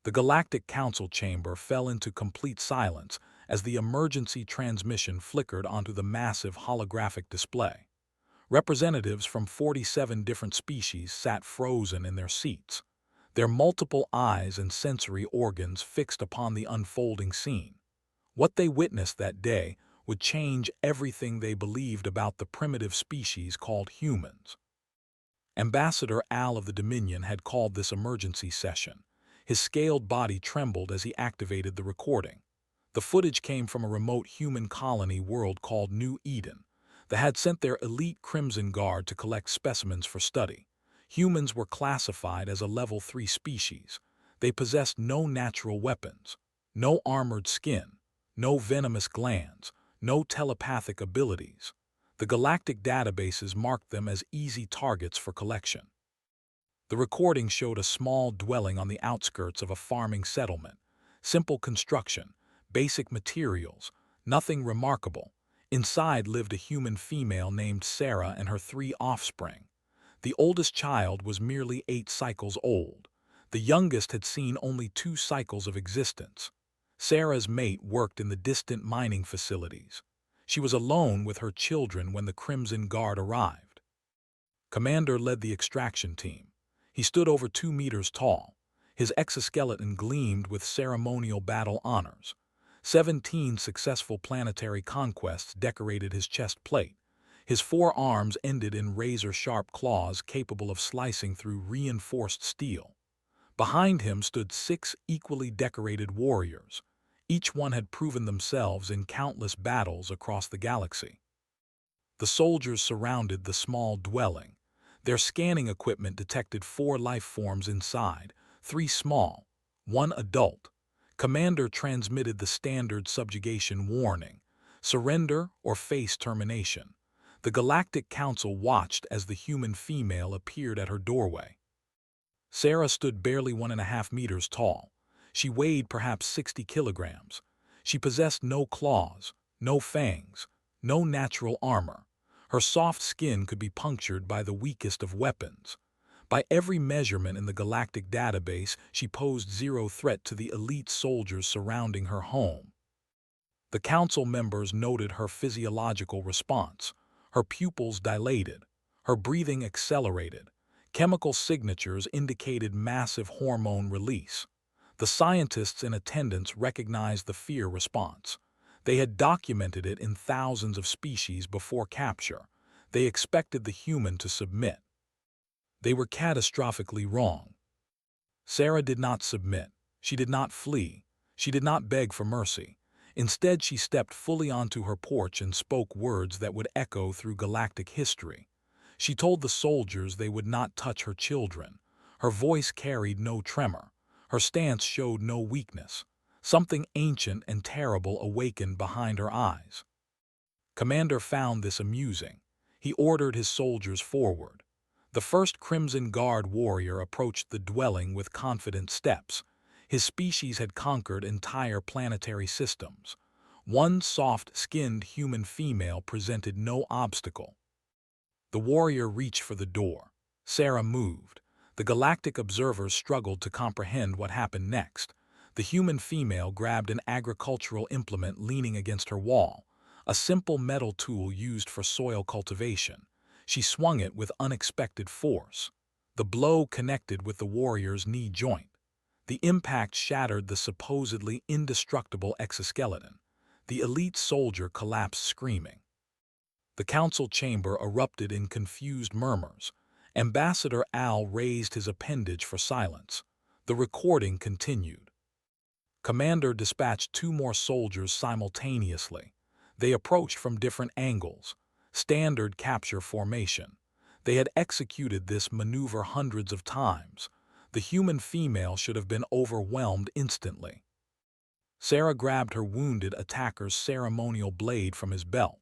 The Galactic Council chamber fell into complete silence as the emergency transmission flickered onto the massive holographic display. Representatives from 47 different species sat frozen in their seats, their multiple eyes and sensory organs fixed upon the unfolding scene. What they witnessed that day would change everything they believed about the primitive species called humans. Ambassador Al of the Dominion had called this emergency session. His scaled body trembled as he activated the recording. The footage came from a remote human colony world called New Eden. They had sent their elite Crimson Guard to collect specimens for study. Humans were classified as a Level 3 species. They possessed no natural weapons, no armored skin, no venomous glands, no telepathic abilities. The galactic databases marked them as easy targets for collection. The recording showed a small dwelling on the outskirts of a farming settlement. Simple construction, basic materials, nothing remarkable. Inside lived a human female named Sarah and her 3 offspring. The oldest child was merely 8 cycles old. The youngest had seen only 2 cycles of existence. Sarah's mate worked in the distant mining facilities. She was alone with her children when the Crimson Guard arrived. Commander led the extraction team. He stood over 2 meters tall. His exoskeleton gleamed with ceremonial battle honors. 17 successful planetary conquests decorated his chest plate. His 4 arms ended in razor-sharp claws capable of slicing through reinforced steel. Behind him stood 6 equally decorated warriors. Each one had proven themselves in countless battles across the galaxy. The soldiers surrounded the small dwelling. Their scanning equipment detected 4 life forms inside, 3 small, 1 adult. Commander transmitted the standard subjugation warning: surrender or face termination. The Galactic Council watched as the human female appeared at her doorway. Sarah stood barely 1.5 meters tall. She weighed perhaps 60 kilograms. She possessed no claws, no fangs, no natural armor. Her soft skin could be punctured by the weakest of weapons. By every measurement in the galactic database, she posed 0 threat to the elite soldiers surrounding her home. The council members noted her physiological response. Her pupils dilated. Her breathing accelerated. Chemical signatures indicated massive hormone release. The scientists in attendance recognized the fear response. They had documented it in thousands of species before capture. They expected the human to submit. They were catastrophically wrong. Sarah did not submit. She did not flee. She did not beg for mercy. Instead, she stepped fully onto her porch and spoke words that would echo through galactic history. She told the soldiers they would not touch her children. Her voice carried no tremor. Her stance showed no weakness. Something ancient and terrible awakened behind her eyes. Commander found this amusing. He ordered his soldiers forward. The first Crimson Guard warrior approached the dwelling with confident steps. His species had conquered entire planetary systems. One soft-skinned human female presented no obstacle. The warrior reached for the door. Sarah moved. The galactic observers struggled to comprehend what happened next. The human female grabbed an agricultural implement leaning against her wall, a simple metal tool used for soil cultivation. She swung it with unexpected force. The blow connected with the warrior's knee joint. The impact shattered the supposedly indestructible exoskeleton. The elite soldier collapsed screaming. The council chamber erupted in confused murmurs. Ambassador Al raised his appendage for silence. The recording continued. Commander dispatched 2 more soldiers simultaneously. They approached from different angles. Standard capture formation. They had executed this maneuver hundreds of times. The human female should have been overwhelmed instantly. Sarah grabbed her wounded attacker's ceremonial blade from his belt.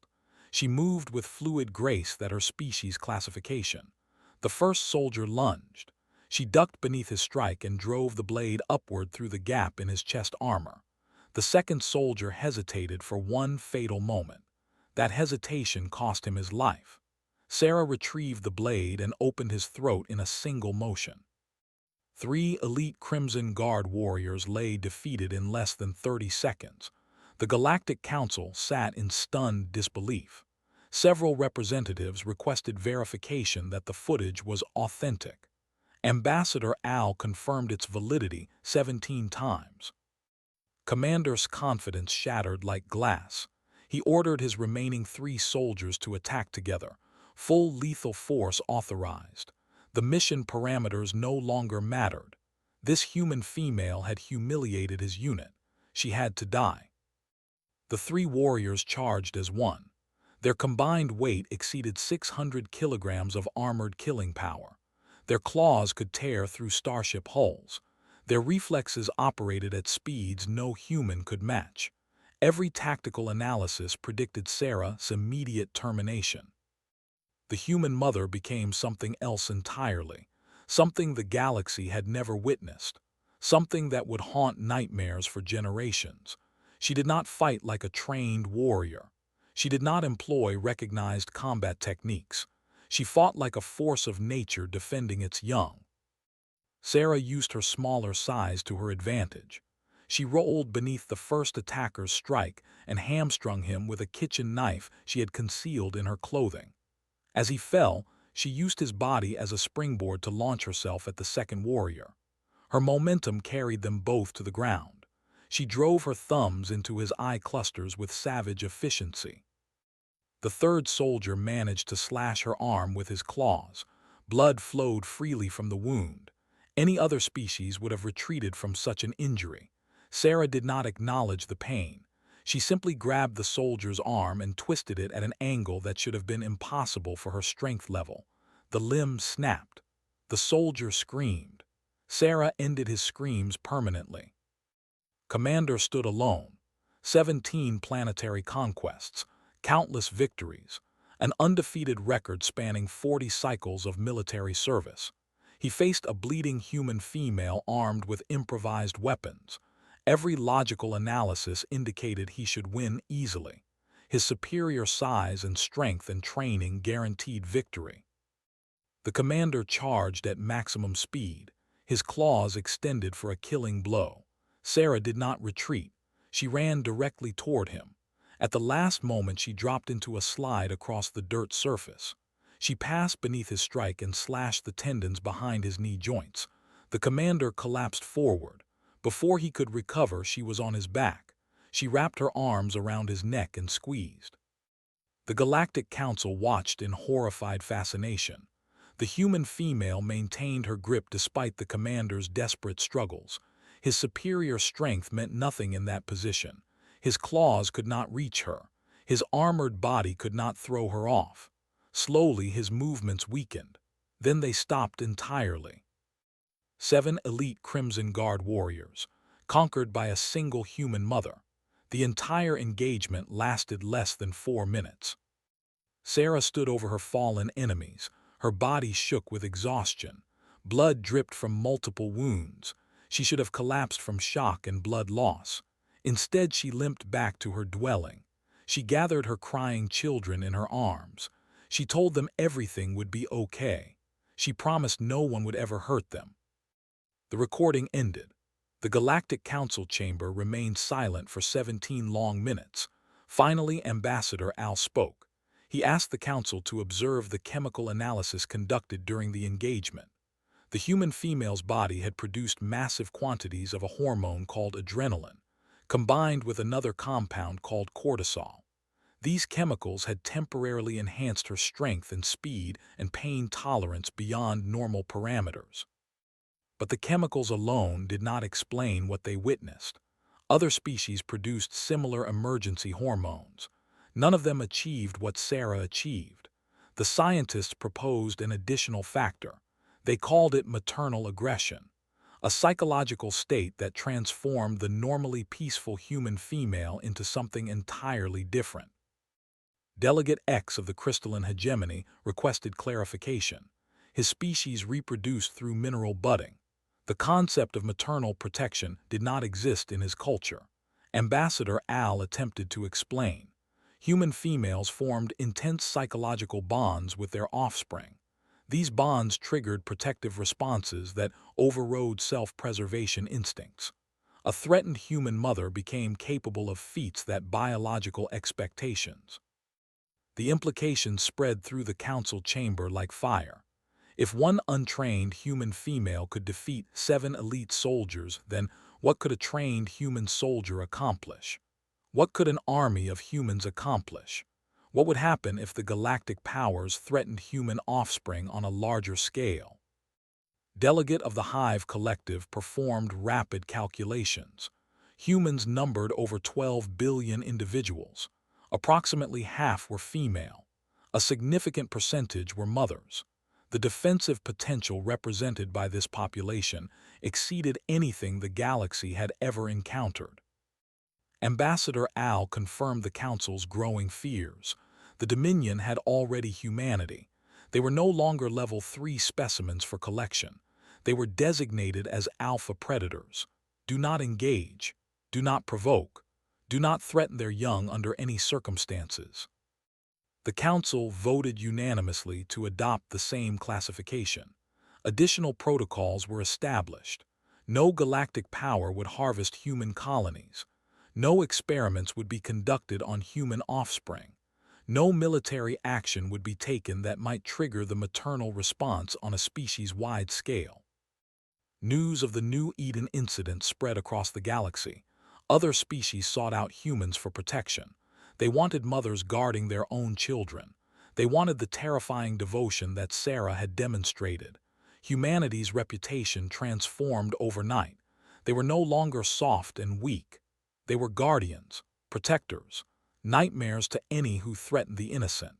She moved with fluid grace that her species classification. The first soldier lunged. She ducked beneath his strike and drove the blade upward through the gap in his chest armor. The second soldier hesitated for one fatal moment. That hesitation cost him his life. Sarah retrieved the blade and opened his throat in a single motion. 3 elite Crimson Guard warriors lay defeated in less than 30 seconds. The Galactic Council sat in stunned disbelief. Several representatives requested verification that the footage was authentic. Ambassador Al confirmed its validity 17 times. Commander's confidence shattered like glass. He ordered his remaining 3 soldiers to attack together. Full lethal force authorized. The mission parameters no longer mattered. This human female had humiliated his unit. She had to die. The 3 warriors charged as one. Their combined weight exceeded 600 kilograms of armored killing power. Their claws could tear through starship hulls. Their reflexes operated at speeds no human could match. Every tactical analysis predicted Sarah's immediate termination. The human mother became something else entirely, something the galaxy had never witnessed, something that would haunt nightmares for generations. She did not fight like a trained warrior. She did not employ recognized combat techniques. She fought like a force of nature defending its young. Sarah used her smaller size to her advantage. She rolled beneath the first attacker's strike and hamstrung him with a kitchen knife she had concealed in her clothing. As he fell, she used his body as a springboard to launch herself at the second warrior. Her momentum carried them both to the ground. She drove her thumbs into his eye clusters with savage efficiency. The third soldier managed to slash her arm with his claws. Blood flowed freely from the wound. Any other species would have retreated from such an injury. Sarah did not acknowledge the pain. She simply grabbed the soldier's arm and twisted it at an angle that should have been impossible for her strength level. The limb snapped. The soldier screamed. Sarah ended his screams permanently. Commander stood alone. 17 planetary conquests, countless victories, an undefeated record spanning 40 cycles of military service. He faced a bleeding human female armed with improvised weapons. Every logical analysis indicated he should win easily. His superior size and strength and training guaranteed victory. The commander charged at maximum speed, his claws extended for a killing blow. Sarah did not retreat. She ran directly toward him. At the last moment, she dropped into a slide across the dirt surface. She passed beneath his strike and slashed the tendons behind his knee joints. The commander collapsed forward. Before he could recover, she was on his back. She wrapped her arms around his neck and squeezed. The Galactic Council watched in horrified fascination. The human female maintained her grip despite the commander's desperate struggles. His superior strength meant nothing in that position. His claws could not reach her. His armored body could not throw her off. Slowly, his movements weakened. Then they stopped entirely. 7 elite Crimson Guard warriors, conquered by a single human mother. The entire engagement lasted less than 4 minutes. Sarah stood over her fallen enemies. Her body shook with exhaustion. Blood dripped from multiple wounds. She should have collapsed from shock and blood loss. Instead, she limped back to her dwelling. She gathered her crying children in her arms. She told them everything would be okay. She promised no one would ever hurt them. The recording ended. The Galactic Council chamber remained silent for 17 long minutes. Finally, Ambassador Al spoke. He asked the Council to observe the chemical analysis conducted during the engagement. The human female's body had produced massive quantities of a hormone called adrenaline, combined with another compound called cortisol. These chemicals had temporarily enhanced her strength and speed and pain tolerance beyond normal parameters. But the chemicals alone did not explain what they witnessed. Other species produced similar emergency hormones. None of them achieved what Sarah achieved. The scientists proposed an additional factor. They called it maternal aggression, a psychological state that transformed the normally peaceful human female into something entirely different. Delegate X of the crystalline hegemony requested clarification. His species reproduced through mineral budding. The concept of maternal protection did not exist in his culture. Ambassador Al attempted to explain. Human females formed intense psychological bonds with their offspring. These bonds triggered protective responses that overrode self-preservation instincts. A threatened human mother became capable of feats that biological expectations. The implications spread through the council chamber like fire. If one untrained human female could defeat 7 elite soldiers, then what could a trained human soldier accomplish? What could an army of humans accomplish? What would happen if the galactic powers threatened human offspring on a larger scale? Delegate of the Hive Collective performed rapid calculations. Humans numbered over 12 billion individuals. Approximately half were female. A significant percentage were mothers. The defensive potential represented by this population exceeded anything the galaxy had ever encountered. Ambassador Al confirmed the Council's growing fears. The Dominion had already humanity. They were no longer level 3 specimens for collection. They were designated as alpha predators. Do not engage. Do not provoke. Do not threaten their young under any circumstances. The Council voted unanimously to adopt the same classification. Additional protocols were established. No galactic power would harvest human colonies. No experiments would be conducted on human offspring. No military action would be taken that might trigger the maternal response on a species-wide scale. News of the New Eden incident spread across the galaxy. Other species sought out humans for protection. They wanted mothers guarding their own children. They wanted the terrifying devotion that Sarah had demonstrated. Humanity's reputation transformed overnight. They were no longer soft and weak. They were guardians, protectors, nightmares to any who threatened the innocent.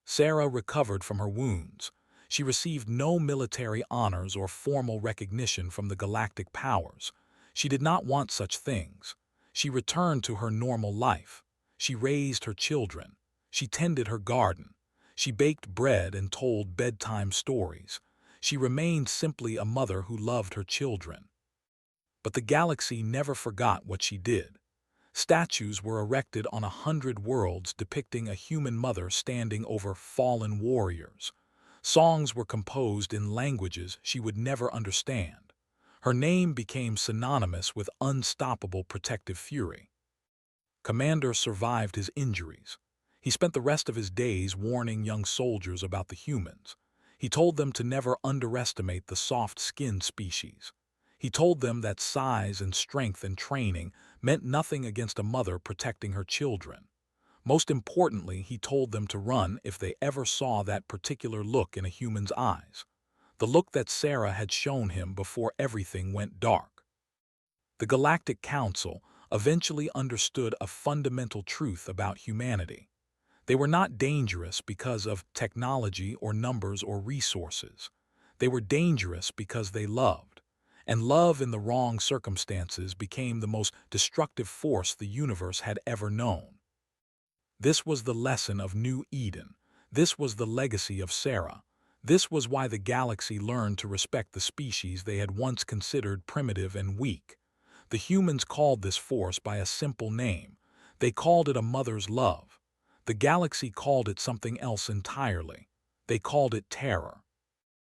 Sarah recovered from her wounds. She received no military honors or formal recognition from the galactic powers. She did not want such things. She returned to her normal life. She raised her children. She tended her garden. She baked bread and told bedtime stories. She remained simply a mother who loved her children. But the galaxy never forgot what she did. Statues were erected on 100 worlds depicting a human mother standing over fallen warriors. Songs were composed in languages she would never understand. Her name became synonymous with unstoppable protective fury. Commander survived his injuries. He spent the rest of his days warning young soldiers about the humans. He told them to never underestimate the soft-skinned species. He told them that size and strength and training meant nothing against a mother protecting her children. Most importantly, he told them to run if they ever saw that particular look in a human's eyes. The look that Sarah had shown him before everything went dark. The Galactic Council eventually understood a fundamental truth about humanity. They were not dangerous because of technology or numbers or resources. They were dangerous because they loved. And love in the wrong circumstances became the most destructive force the universe had ever known. This was the lesson of New Eden. This was the legacy of Sarah. This was why the galaxy learned to respect the species they had once considered primitive and weak. The humans called this force by a simple name. They called it a mother's love. The galaxy called it something else entirely. They called it terror.